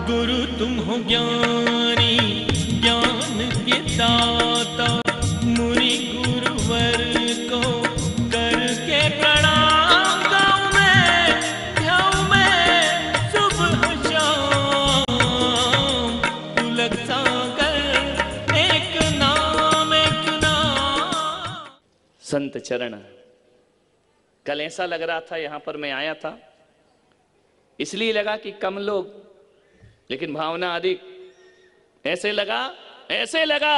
गुरु तुम हो ज्ञानी ज्ञान के दाता, मुनि गुरुवर को करके प्रणाम गाऊं मैं, ध्याऊं मैं सुबह शाम। तुलक सागर एक नाम एक नाम। संत चरण। कल ऐसा लग रहा था, यहां पर मैं आया था इसलिए लगा कि कम लोग, लेकिन भावना अधिक। ऐसे लगा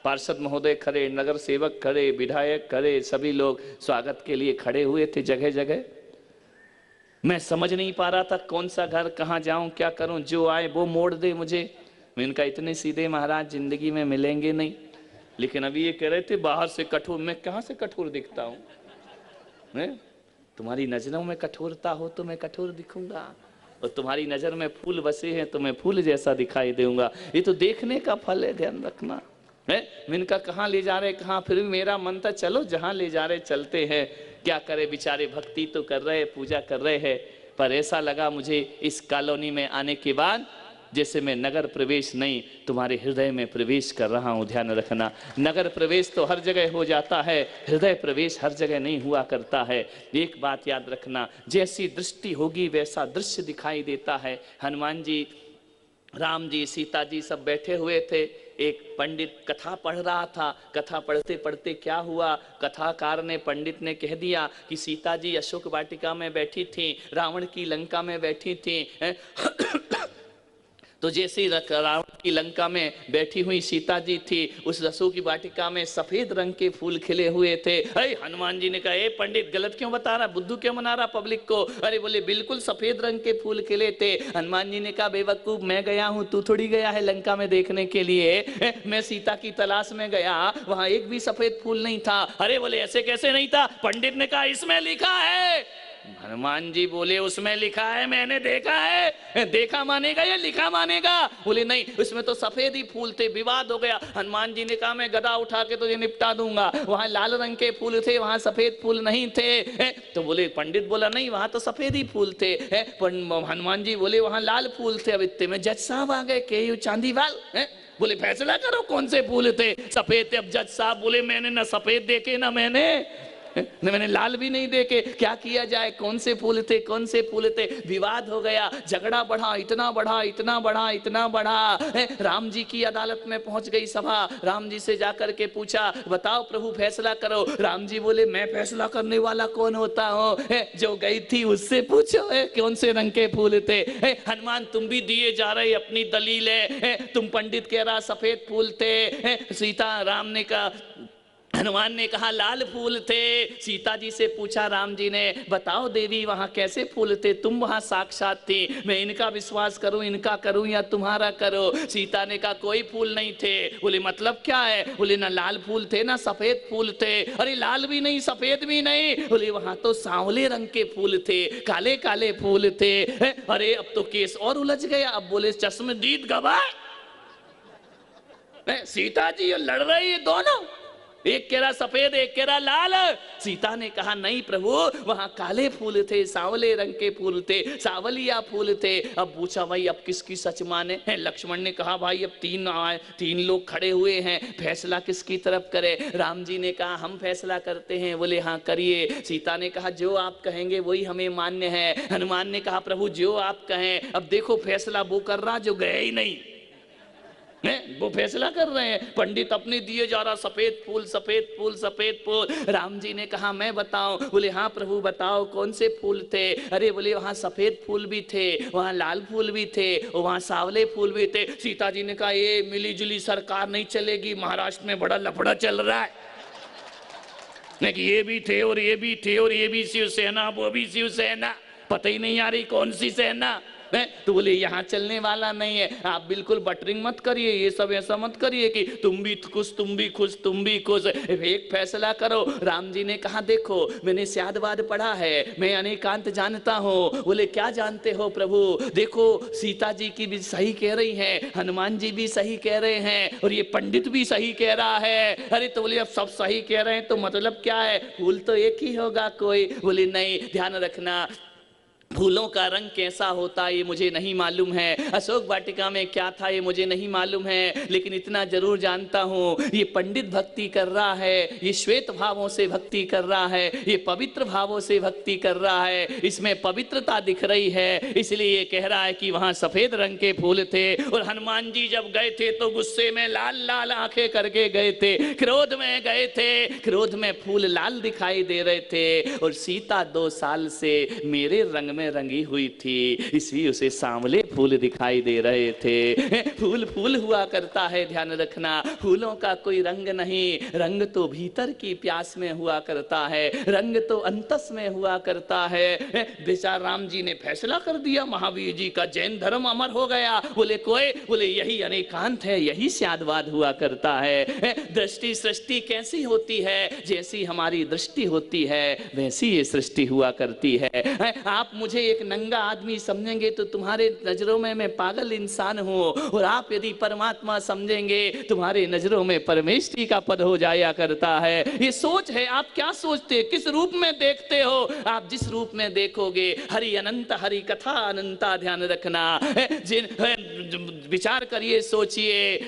पार्षद महोदय खड़े, नगर सेवक खड़े, विधायक खड़े, सभी लोग स्वागत के लिए खड़े हुए थे जगह जगह। मैं समझ नहीं पा रहा था कौन सा घर, कहां जाऊं, क्या करूं, जो आए वो मोड़ दे मुझे। मैं इनका इतने सीधे महाराज जिंदगी में मिलेंगे नहीं। लेकिन अभी ये कह रहे थे बाहर से कठोर। मैं कहां से कठोर दिखता हूं? तुम्हारी नजरों में कठोरता हो तो मैं कठोर दिखूंगा, और तुम्हारी नजर में फूल बसे हैं तो मैं फूल जैसा दिखाई दूंगा। ये तो देखने का फल है, ध्यान रखना है। मैं इनका कहाँ ले जा रहे, कहाँ, फिर भी मेरा मन था चलो जहां ले जा रहे चलते हैं। क्या करे बेचारे, भक्ति तो कर रहे, पूजा कर रहे हैं, पर ऐसा लगा मुझे इस कॉलोनी में आने के बाद जैसे मैं नगर प्रवेश नहीं, तुम्हारे हृदय में प्रवेश कर रहा हूं। ध्यान रखना, नगर प्रवेश तो हर जगह हो जाता है, हृदय प्रवेश हर जगह नहीं हुआ करता है। एक बात याद रखना, जैसी दृष्टि होगी वैसा दृश्य दिखाई देता है। हनुमान जी, राम जी, सीता जी सब बैठे हुए थे। एक पंडित कथा पढ़ रहा था। कथा पढ़ते पढ़ते क्या हुआ, कथाकार ने, पंडित ने कह दिया कि सीता जी अशोक वाटिका में बैठी थी, रावण की लंका में बैठी थी। तो जैसे रावण की लंका में बैठी हुई सीता जी थी, उस अशोक की वाटिका में सफेद रंग के फूल खिले हुए थे। अरे हनुमान जी ने कहा, ए पंडित गलत क्यों बता रहा, बुद्धू क्यों बना रहा पब्लिक को? अरे बोले बिल्कुल सफेद रंग के फूल खिले थे। हनुमान जी ने कहा, बेवकूफ, मैं गया हूं, तू थोड़ी गया है लंका में देखने के लिए। मैं सीता की तलाश में गया, वहां एक भी सफेद फूल नहीं था। अरे बोले ऐसे कैसे नहीं था? पंडित ने कहा इसमें लिखा है। हनुमान जी बोले उसमें लिखा है, मैंने देखा है। देखा मानेगा या लिखा मानेगा? बोले नहीं, उसमें तो सफेद ही फूल थे। विवाद हो गया। हनुमान जी ने कहा मैं गदा उठा के तुझे निपटा दूंगा। वहां लाल रंग के फूल थे, वहां सफेद फूल नहीं थे। तो बोले, पंडित बोला नहीं वहां तो सफेद ही फूल थे। हनुमान जी बोले वहां लाल फूल थे। अब इतने में जज साहब आ गए, के यू चांदीवाल। बोले फैसला करो कौन से फूल थे, सफेद थे। अब जज साहब बोले मैंने ना सफेद देखे ना मैंने लाल भी नहीं देखे, क्या किया जाए, कौन से फूल थे, कौन से फूल थे? विवाद हो गया, झगड़ा बढ़ा, इतना बढ़ा, इतना बढ़ा, इतना बढ़ा। राम जी की अदालत में पहुंच गई सभा। राम जी से जाकर के पूछा, बताओ प्रभु फैसला करो। राम जी बोले मैं फैसला करने वाला कौन होता हूं, जो गई थी उससे पूछो कौन से रंग के फूल थे। हनुमान तुम भी दिए जा रहे अपनी दलीलें, तुम पंडित कह रहा सफेद फूल थे, सीता राम ने कहा, हनुमान ने कहा लाल फूल थे। सीता जी से पूछा राम जी ने, बताओ देवी वहां कैसे फूल थे, तुम वहां साक्षात थी, मैं इनका विश्वास करूं, इनका करूं या तुम्हारा करो? सीता ने कहा कोई फूल नहीं थे। बोले मतलब क्या है? बोले ना लाल फूल थे ना सफेद फूल थे। अरे लाल भी नहीं सफेद भी नहीं। बोले वहां तो सांवले रंग के फूल थे, काले काले फूल थे। अरे अब तो केस और उलझ गया। अब बोले चश्मदीद गवाह, सीता जी लड़ रही है दोनों, एक कह रहा सफेद एक कह रहा लाल। सीता ने कहा नहीं प्रभु, वहां काले फूल थे, सांवले रंग के फूल थे, सावलिया फूल थे। अब पूछा भाई अब किसकी सच माने? लक्ष्मण ने कहा भाई अब तीन लोग खड़े हुए हैं, फैसला किसकी तरफ करे? राम जी ने कहा हम फैसला करते हैं। बोले हाँ करिए। सीता ने कहा जो आप कहेंगे वही हमें मान्य है। हनुमान ने कहा प्रभु जो आप कहें। अब देखो फैसला वो कर रहा जो गए ही नहीं, वो फैसला कर रहे हैं। पंडित अपने दिए जा रहा सफेद फूल सफेद फूल सफेद फूल। राम जी ने कहा मैं बताऊं? बोले हाँ प्रभु बताओ कौन से फूल थे? अरे बोले वहां सफेद फूल भी थे, वहां लाल फूल भी थे, वहां सांवले फूल भी थे। सीता जी ने कहा ये मिली जुली सरकार नहीं चलेगी, महाराष्ट्र में बड़ा लफड़ा चल रहा है, कि ये भी थे और ये भी थे और ये भी शिवसेना वो भी शिवसेना, पता ही नहीं आ रही कौन सी सेना। तो बोले यहाँ चलने वाला नहीं है, आप बिल्कुल बटरिंग मत करिए, ये सब ऐसा मत करिए कि तुम भी खुश तुम भी खुश तुम भी खुश, एक फैसला करो। राम जी ने कहा देखो मैंने स्यादवाद पढ़ा है, मैं अनेकांत जानता हूँ। बोले क्या जानते हो प्रभु? देखो सीता जी की भी सही कह रही है, हनुमान जी भी सही कह रहे हैं और ये पंडित भी सही कह रहा है। अरे तो बोले अब सब सही कह रहे हैं तो मतलब क्या है? फूल तो एक ही होगा कोई। बोले नहीं, ध्यान रखना फूलों का रंग कैसा होता ये मुझे नहीं मालूम है, अशोक वाटिका में क्या था ये मुझे नहीं मालूम है, लेकिन इतना जरूर जानता हूँ ये पंडित भक्ति कर रहा है, ये श्वेत भावों से भक्ति कर रहा है, ये पवित्र भावों से भक्ति कर रहा है, इसमें पवित्रता दिख रही है, इसलिए ये कह रहा है कि वहां सफेद रंग के फूल थे। और हनुमान जी जब गए थे तो गुस्से में लाल लाल आंखें करके गए थे, क्रोध में गए थे, क्रोध में फूल लाल दिखाई दे रहे थे। और सीता 2 साल से मेरे रंग में रंगी हुई थी, इसलिए उसे सांवले फूल दिखाई दे रहे थे। फूल फूल हुआ करता है, ध्यान रखना, फूलों का कोई रंग नहीं, रंग तो भीतर की प्यास में हुआ करता है, रंग तो अंतस में हुआ करता है। बेचारा राम जी ने फैसला कर दिया, महावीर जी का जैन धर्म अमर हो गया। बोले यही अनेकांत है, यही स्यादवाद हुआ करता है। दृष्टि सृष्टि कैसी होती है, जैसी हमारी दृष्टि होती है वैसी ये सृष्टि हुआ करती है। आप मुझे एक नंगा आदमी समझेंगे तो तुम्हारे नजरों में मैं पागल इंसान हूं, और आप यदि परमात्मा समझेंगे तुम्हारे नजरों में परमेश्वरी का पद हो जाया करता है। ये सोच है, आप क्या सोचते, किस रूप में देखते हो। आप जिस रूप में देखोगे, हरि अनंत, हरि कथा अनंता, ध्यान रखना। जिन विचार करिए, सोचिए,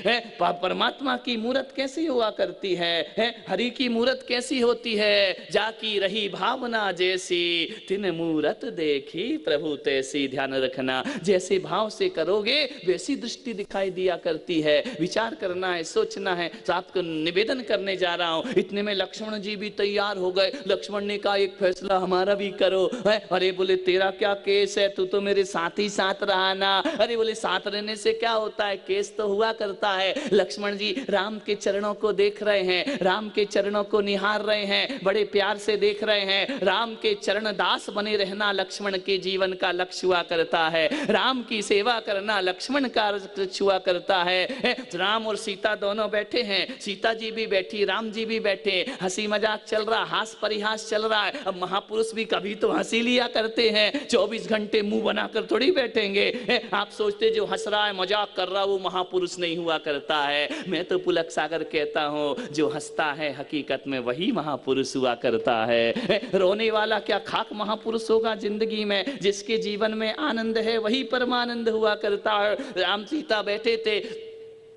परमात्मा की मूरत कैसी हुआ करती है, हरि की मूरत कैसी होती है। जाकी रही भावना जैसी, तिन मूरत देखी प्रभु तैसी, ध्यान रखना। जैसे भाव से करोगे वैसी दृष्टि दिखाई दिया करती है। विचार करना है, सोचना है। तो आपको निवेदन करने जा रहा हूं। इतने में लक्ष्मण जी भी तैयार हो गए। लक्ष्मण ने कहा एक फैसला हमारा भी करो। अरे बोले तेरा क्या केस है, तू तो मेरे साथ ही साथ रहा ना। अरे बोले साथ रहने से क्या होता है, केस तो हुआ करता है। लक्ष्मण जी राम के चरणों को देख रहे हैं, राम के चरणों को निहार रहे हैं, बड़े प्यार से देख रहे हैं। राम के चरण दास बने रहना लक्ष्मण के जीवन का लक्ष्य हुआ करता है। राम की सेवा करना लक्ष्मण का लक्ष्य हुआ करता है। राम और सीता दोनों बैठे हैं, सीता जी भी बैठी, राम जी भी बैठे, हंसी मजाक चल रहा, हास परिहास चल रहा है। अब महापुरुष भी कभी तो हंसी लिया करते हैं, 24 घंटे मुंह बनाकर थोड़ी बैठेंगे। आप सोचते जो हंस रहा है, मजाक कर रहा है, वो महापुरुष नहीं हुआ करता है। मैं तो पुलक सागर कहता हूं, जो हंसता है हकीकत में वही महापुरुष हुआ करता है। रोने वाला क्या खाक महापुरुष होगा जिंदगी में। जिसके जीवन में आनंद है वही परमानंद हुआ करता है। राम सीता बैठे थे।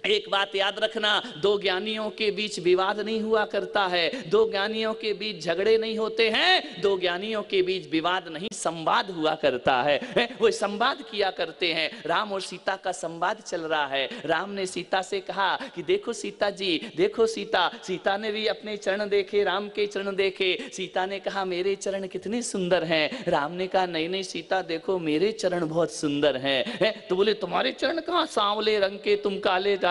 एक बात याद रखना, दो ज्ञानियों के बीच विवाद नहीं हुआ करता है, दो ज्ञानियों के बीच झगड़े नहीं होते हैं, दो ज्ञानियों के बीच विवाद नहीं संवाद हुआ करता है। वो संवाद किया करते हैं। राम और सीता का संवाद चल रहा है। राम ने सीता से कहा कि देखो सीता जी, देखो सीता। सीता ने भी अपने चरण देखे, राम के चरण देखे। सीता ने कहा मेरे चरण कितने सुंदर हैं। राम ने कहा नहीं नहीं सीता, देखो मेरे चरण बहुत सुंदर हैं। तो बोले तुम्हारे चरण कहाँ सांवले रंग के, तुम काले डाले,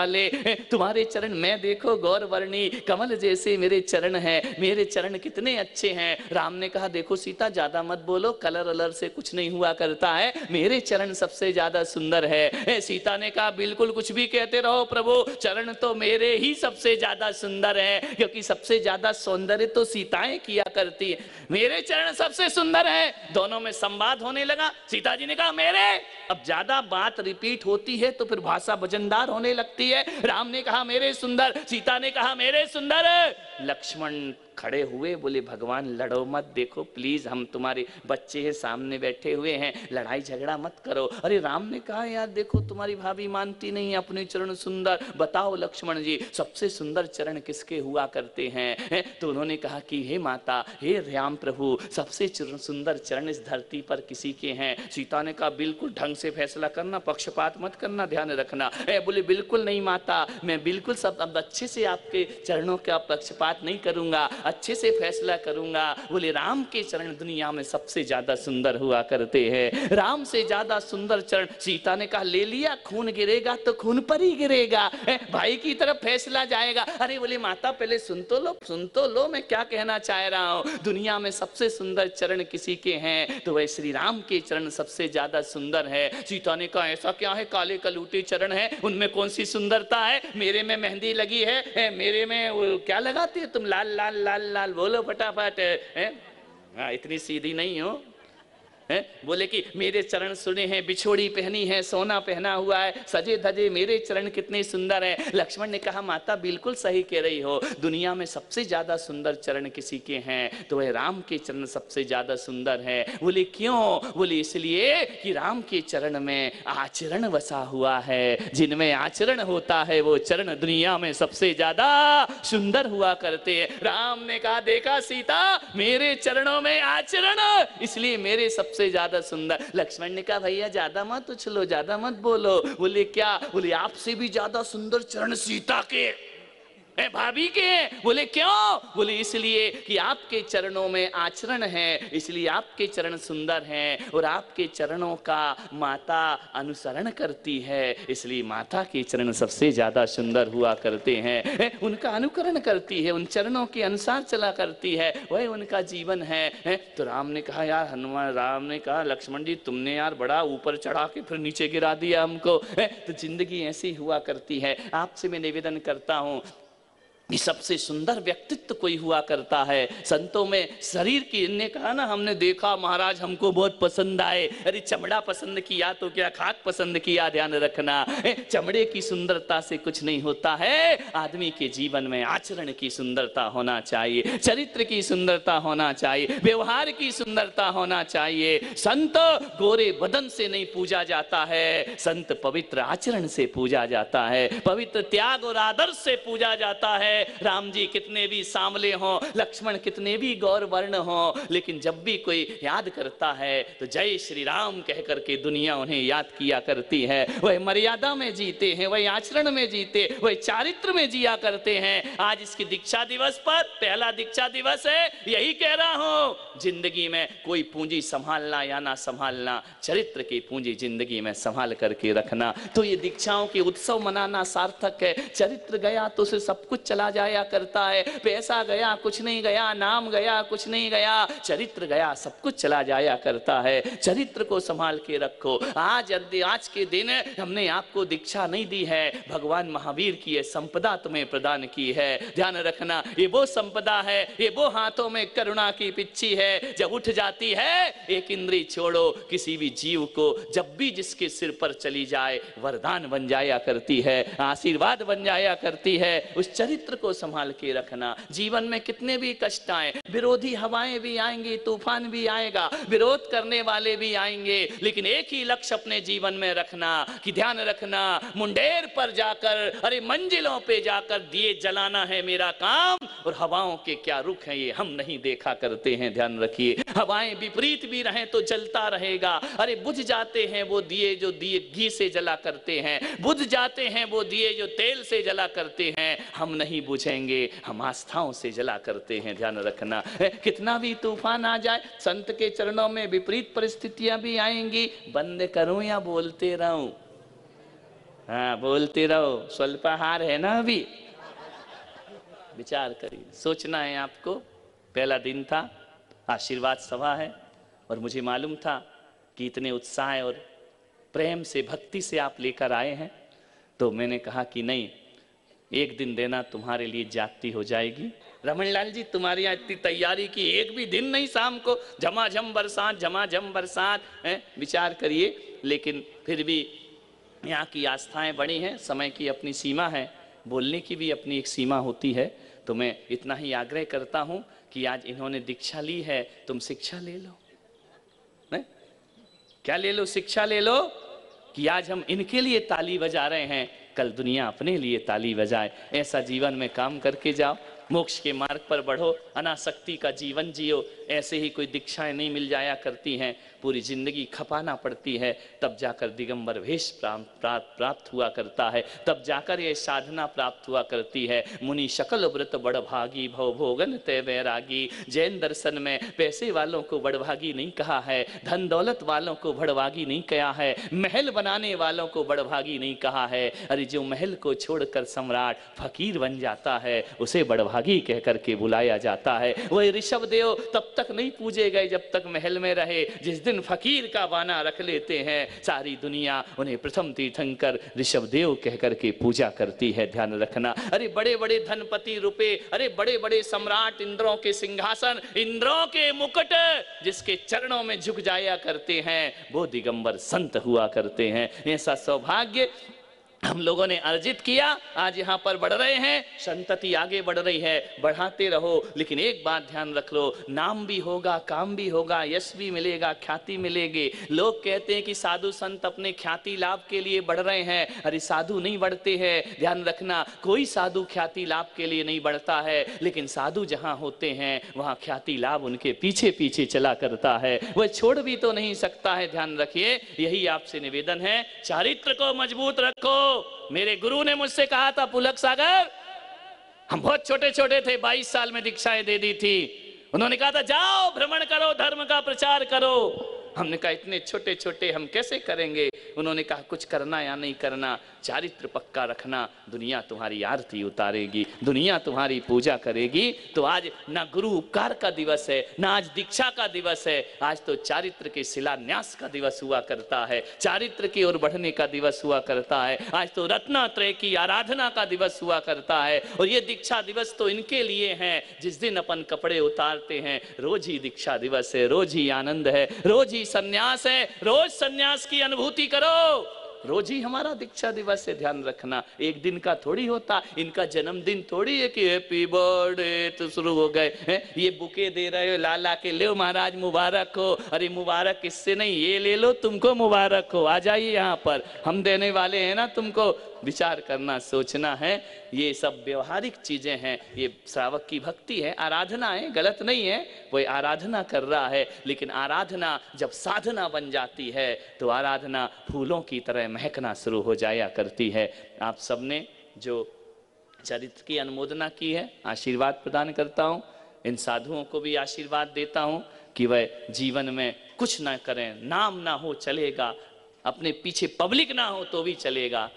तुम्हारे चरण मैं देखो गौर वर्णी कमल जैसे मेरे चरण हैं, मेरे चरण कितने अच्छे हैं। राम ने कहा देखो सीता ज्यादा मत बोलो, कलर अलर से कुछ नहीं हुआ करता है, मेरे चरण सबसे ज्यादा सुंदर है। सीता ने कहा बिल्कुल कुछ भी कहते रहो प्रभु, चरण तो मेरे ही सबसे ज्यादा सुंदर है, क्योंकि सबसे ज्यादा सौंदर्य तो सीताएं किया करती है। मेरे चरण सबसे सुंदर है। दोनों में संवाद होने लगा। सीता जी ने कहा मेरे। अब ज्यादा बात रिपीट होती है तो फिर भाषा वजनदार होने लगती है। राम ने कहा मेरे सुंदर, सीता ने कहा मेरे सुंदर। लक्ष्मण खड़े हुए, बोले भगवान लड़ो मत, देखो प्लीज हम तुम्हारे बच्चे हैं, सामने बैठे हुए हैं, लड़ाई झगड़ा मत करो। अरे राम ने कहा यार देखो तुम्हारी भाभी मानती नहीं, अपने चरण सुंदर, बताओ लक्ष्मण जी सबसे सुंदर चरण किसके हुआ करते हैं। तो उन्होंने कहा कि हे माता, हे राम प्रभु, सबसे सुंदर चरण इस धरती पर किसी के हैं। सीता ने कहा बिल्कुल ढंग से फैसला करना, पक्षपात मत करना, ध्यान रखना। बोले बिल्कुल नहीं माता, मैं बिल्कुल सब अब अच्छे से आपके चरणों का पक्षपात नहीं करूंगा, अच्छे से फैसला करूंगा। बोले राम के चरण दुनिया में सबसे ज्यादा सुंदर हुआ करते हैं, राम से ज्यादा सुंदर चरण। सीता ने कहा ले लिया, खून गिरेगा तो खून पर ही गिरेगा, भाई की तरफ फैसला जाएगा। अरे बोले माता पहले सुन तो लो, सुन तो लो, मैं क्या कहना चाह रहा हूं। दुनिया में सबसे सुंदर चरण किसी के हैं तो वह श्री राम के चरण सबसे ज्यादा सुंदर है। सीता ने कहा ऐसा क्या है, काले कलूटे चरण है, उनमें कौन सी सुंदरता है। मेरे में मेहंदी लगी है, मेरे में क्या लगाती है तुम, लाल लाल लाल लाल, बोलो फटाफट। हाँ इतनी सीधी नहीं हो। है? बोले कि मेरे चरण सुने हैं, बिछोड़ी पहनी है, सोना पहना हुआ है, सजे धजे मेरे चरण कितने सुंदर है। लक्ष्मण ने कहा माता बिल्कुल सही कह रही हो, दुनिया में सबसे ज्यादा सुंदर चरण किसी के हैं तो वह राम के चरण सबसे ज्यादा सुंदर है। बोले क्यों? बोले इसलिए कि राम के चरण में आचरण वसा हुआ है, जिनमें आचरण होता है वो चरण दुनिया में सबसे ज्यादा सुंदर हुआ करते हैं। राम ने कहा देखा सीता, मेरे चरणों में आचरण, इसलिए मेरे सबसे ज्यादा सुंदर। लक्ष्मण ने कहा भैया ज्यादा मत उछलो, ज्यादा मत बोलो। बोले क्या? बोले आपसे भी ज्यादा सुंदर चरण सीता के, भाभी के। बोले क्यों? बोले इसलिए कि आपके चरणों में आचरण है, इसलिए आपके चरण सुंदर हैं, और आपके चरणों का माता अनुसरण करती है, इसलिए माता के चरण सबसे ज्यादा सुंदर हुआ करते हैं। उनका अनुकरण करती है, उन चरणों के अनुसार चला करती है, वह उनका जीवन है। तो राम ने कहा यार हनुमान, राम ने कहा लक्ष्मण जी तुमने यार बड़ा ऊपर चढ़ा के फिर नीचे गिरा दिया हमको। तो जिंदगी ऐसी हुआ करती है। आपसे मैं निवेदन करता हूं, सबसे सुंदर व्यक्तित्व कोई हुआ करता है संतों में। शरीर की, इनने कहा ना हमने देखा महाराज हमको बहुत पसंद आए, अरे चमड़ा पसंद किया तो क्या खाक पसंद किया, ध्यान रखना। चमड़े की सुंदरता से कुछ नहीं होता है, आदमी के जीवन में आचरण की सुंदरता होना चाहिए, चरित्र की सुंदरता होना चाहिए, व्यवहार की सुंदरता होना चाहिए। संत गोरे बदन से नहीं पूजा जाता है, संत पवित्र आचरण से पूजा जाता है, पवित्र त्याग और आदर्श से पूजा जाता है। राम जी कितने भी सांवले हों, लक्ष्मण कितने भी गौर वर्ण हों, लेकिन जब भी कोई याद करता है तो जय श्री राम कह करके दुनिया उन्हें याद किया करती है। वह मर्यादा में जीते हैं, वह आचरण में जीते, वह चारित्र में जिया करते हैं। आज इसकी दीक्षा दिवस पर, पहला दीक्षा दिवस है, यही कह रहा हूं, जिंदगी में कोई पूंजी संभालना या ना संभालना, चरित्र की पूंजी जिंदगी में संभाल करके रखना। तो ये दीक्षाओं के उत्सव मनाना सार्थक है। चरित्र गया तो उसे सब कुछ चला जाया करता है, पैसा गया कुछ नहीं गया, नाम गया कुछ नहीं गया, चरित्र गया सब कुछ चला जाया करता है। चरित्र को संभाल के रखो। आज के दिन हमने आपको दीक्षा नहीं दी है, भगवान महावीर की ये संपदा तुम्हें प्रदान की है, ध्यान रखना। ये वो संपदा है, ये वो हाथों में करुणा की पिच्ची है, जब उठ जाती है एक इंद्री छोड़ो, किसी भी जीव को जब भी जिसके सिर पर चली जाए वरदान बन जाया करती है, आशीर्वाद बन जाया करती है। उस चरित्र को संभाल के रखना। जीवन में कितने भी कष्ट आए, विरोधी हवाएं भी आएंगी, तूफान भी आएगा, विरोध करने वाले भी आएंगे, लेकिन एक ही लक्ष्य अपने जीवन में रखना कि ध्यान रखना मुंडेर पर जाकर, अरे मंजिलों पे जाकर दिए जलाना है मेरा काम, और हवाओं के क्या रुख हैं ये हम नहीं देखा करते हैं, ध्यान रखिए। हवाएं विपरीत भी रहें तो जलता रहेगा। अरे बुझ जाते हैं वो दिए जो दिए घी से जला करते हैं, बुझ जाते हैं वो दिए जो तेल से जला करते हैं, हम नहीं बुझेंगे, हम आस्थाओं से जला करते हैं, ध्यान रखना। कितना भी तूफान आ जाए, संत के चरणों में विपरीत परिस्थितियां भी आएंगी, बंद करूं या बोलते रहूं? हाँ बोलते रहो, स्वल्पाहार है ना अभी, विचार करिए, सोचना है आपको। पहला दिन था, आशीर्वाद सभा है, और मुझे मालूम था कि इतने उत्साह और प्रेम से भक्ति से आप लेकर आए हैं, तो मैंने कहा कि नहीं, एक दिन देना तुम्हारे लिए जाती हो जाएगी। रमन लाल जी तुम्हारी यहाँ इतनी तैयारी की, एक भी दिन नहीं, शाम को झमाझम बरसात है, विचार करिए। लेकिन फिर भी यहाँ की आस्थाएं बड़ी हैं, समय की अपनी सीमा है, बोलने की भी अपनी एक सीमा होती है। तो मैं इतना ही आग्रह करता हूँ कि आज इन्होंने दीक्षा ली है, तुम शिक्षा ले लो, नहीं? क्या ले लो? शिक्षा ले लो कि आज हम इनके लिए ताली बजा रहे हैं, कल दुनिया अपने लिए ताली बजाए। ऐसा जीवन में काम करके जाओ, मोक्ष के मार्ग पर बढ़ो, अनासक्ति का जीवन जियो। ऐसे ही कोई दीक्षाएं नहीं मिल जाया करती हैं, पूरी जिंदगी खपाना पड़ती है, तब जाकर दिगंबर वेश प्राप्त हुआ करता है, तब जाकर ये साधना प्राप्त हुआ करती है। मुनि शकल व्रत बड़भागी, भव भोगन तय वैरागी। जैन दर्शन में पैसे वालों को बड़भागी नहीं कहा है, धन दौलत वालों को बड़भागी नहीं कहा है, महल बनाने वालों को बड़भागी नहीं कहा है। अरे जो महल को छोड़कर सम्राट फकीर बन जाता है, उसे बड़भागी कह करके बुलाया जाता है। वही ऋषभ देव तब तक नहीं पूजे गए जब तक महल में रहे, जिस दिन फकीर का बाना रख लेते हैं, सारी दुनिया उन्हें प्रथम तीर्थंकर ऋषभदेव कह करके पूजा करती है। ध्यान रखना, अरे बड़े बड़े धनपति रुपए, अरे बड़े बड़े सम्राट, इंद्रों के सिंहासन, इंद्रों के मुकुट जिसके चरणों में झुक जाया करते हैं, वो दिगंबर संत हुआ करते हैं। ऐसा सौभाग्य हम लोगों ने अर्जित किया, आज यहाँ पर बढ़ रहे हैं, संतति आगे बढ़ रही है, बढ़ाते रहो। लेकिन एक बात ध्यान रख लो, नाम भी होगा, काम भी होगा, यश भी मिलेगा, ख्याति मिलेगी। लोग कहते हैं कि साधु संत अपने ख्याति लाभ के लिए बढ़ रहे हैं, अरे साधु नहीं बढ़ते हैं। ध्यान रखना, कोई साधु ख्याति लाभ के लिए नहीं बढ़ता है, लेकिन साधु जहाँ होते हैं वहाँ ख्याति लाभ उनके पीछे पीछे चला करता है, वह छोड़ भी तो नहीं सकता है। ध्यान रखिए, यही आपसे निवेदन है, चारित्र को मजबूत रखो। मेरे गुरु ने मुझसे कहा था, पुलक सागर, हम बहुत छोटे छोटे थे, 22 साल में दीक्षाएं दे दी थी। उन्होंने कहा था जाओ भ्रमण करो, धर्म का प्रचार करो। हमने कहा इतने छोटे छोटे हम कैसे करेंगे। उन्होंने कहा कुछ करना या नहीं करना, चारित्र पक्का रखना, दुनिया तुम्हारी आरती उतारेगी, दुनिया तुम्हारी पूजा करेगी। तो आज ना गुरु उपकार का दिवस है, ना आज दीक्षा का दिवस है, आज तो चारित्र के शिलान्यास का दिवस हुआ करता है, चारित्र की ओर बढ़ने का दिवस हुआ करता है। आज तो रत्नात्रय की आराधना का दिवस हुआ करता है। और ये दीक्षा दिवस तो इनके लिए है जिस दिन अपन कपड़े उतारते हैं, रोज ही दीक्षा दिवस है, रोज ही आनंद है, रोज ही सन्यास है, रोज सन्यास की अनुभूति करो, रोज ही हमारा दीक्षा दिवस है। ध्यान रखना, एक दिन का थोड़ी होता, इनका जन्मदिन थोड़ी है कि हैप्पी बर्थडे तो शुरू हो गए हैं, ये बुके दे रहे हो लाला के, ले महाराज मुबारक हो। अरे मुबारक इससे नहीं, ये ले लो तुमको मुबारक हो, आ जाइए यहाँ पर, हम देने वाले हैं ना तुमको। विचार करना, सोचना है, ये सब व्यवहारिक चीजें हैं। ये श्रावक की भक्ति है, आराधना है, गलत नहीं है, वो आराधना कर रहा है। लेकिन आराधना जब साधना बन जाती है तो आराधना फूलों की तरह महकना शुरू हो जाया करती है। आप सबने जो चरित्र की अनुमोदना की है, आशीर्वाद प्रदान करता हूँ। इन साधुओं को भी आशीर्वाद देता हूँ कि वह जीवन में कुछ ना करें, नाम ना हो चलेगा, अपने पीछे पब्लिक ना हो तो भी चलेगा,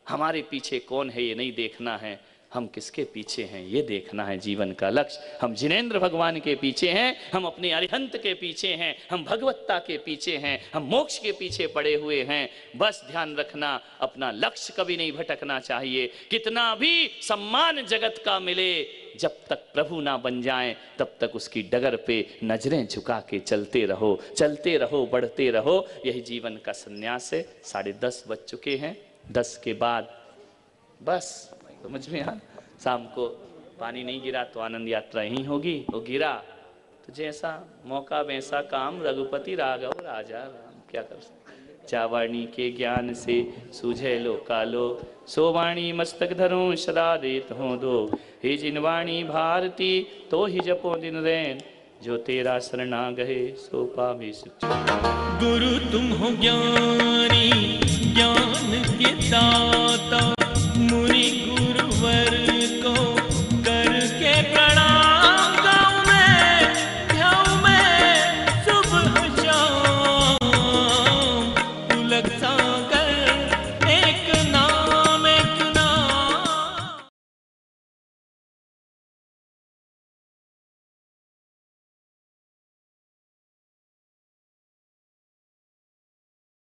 हमारे पीछे कौन है ये नहीं देखना है, हम किसके पीछे हैं ये देखना है जीवन का लक्ष्य। हम जिनेंद्र भगवान के पीछे हैं, हम अपने अरिहंत के पीछे हैं, हम भगवत्ता के पीछे हैं, हम मोक्ष के पीछे पड़े हुए हैं। बस ध्यान रखना, अपना लक्ष्य कभी नहीं भटकना चाहिए। कितना भी सम्मान जगत का मिले, जब तक प्रभु ना बन जाएं तब तक उसकी डगर पे नजरें झुका के चलते रहो, चलते रहो, बढ़ते रहो। यही जीवन का संन्यास है। 10:30 बज चुके हैं, 10 के बाद बस समझ में आ, शाम को पानी नहीं गिरा तो आनंद यात्रा ही होगी, वो गिरा तो जैसा मौका वैसा काम, रघुपति राघव राजा राम, क्या कर सकते। चावाणी के ज्ञान से सूझे लो कालो, सोवाणी मस्तक धरो सदा देत हो दो। हे जिनवाणी भारती तो ही जपो दिन रैन, जो तेरा शरणा गए सो पावे सुख। गुरु तुम हो ज्ञानी, ज्ञान के दाता।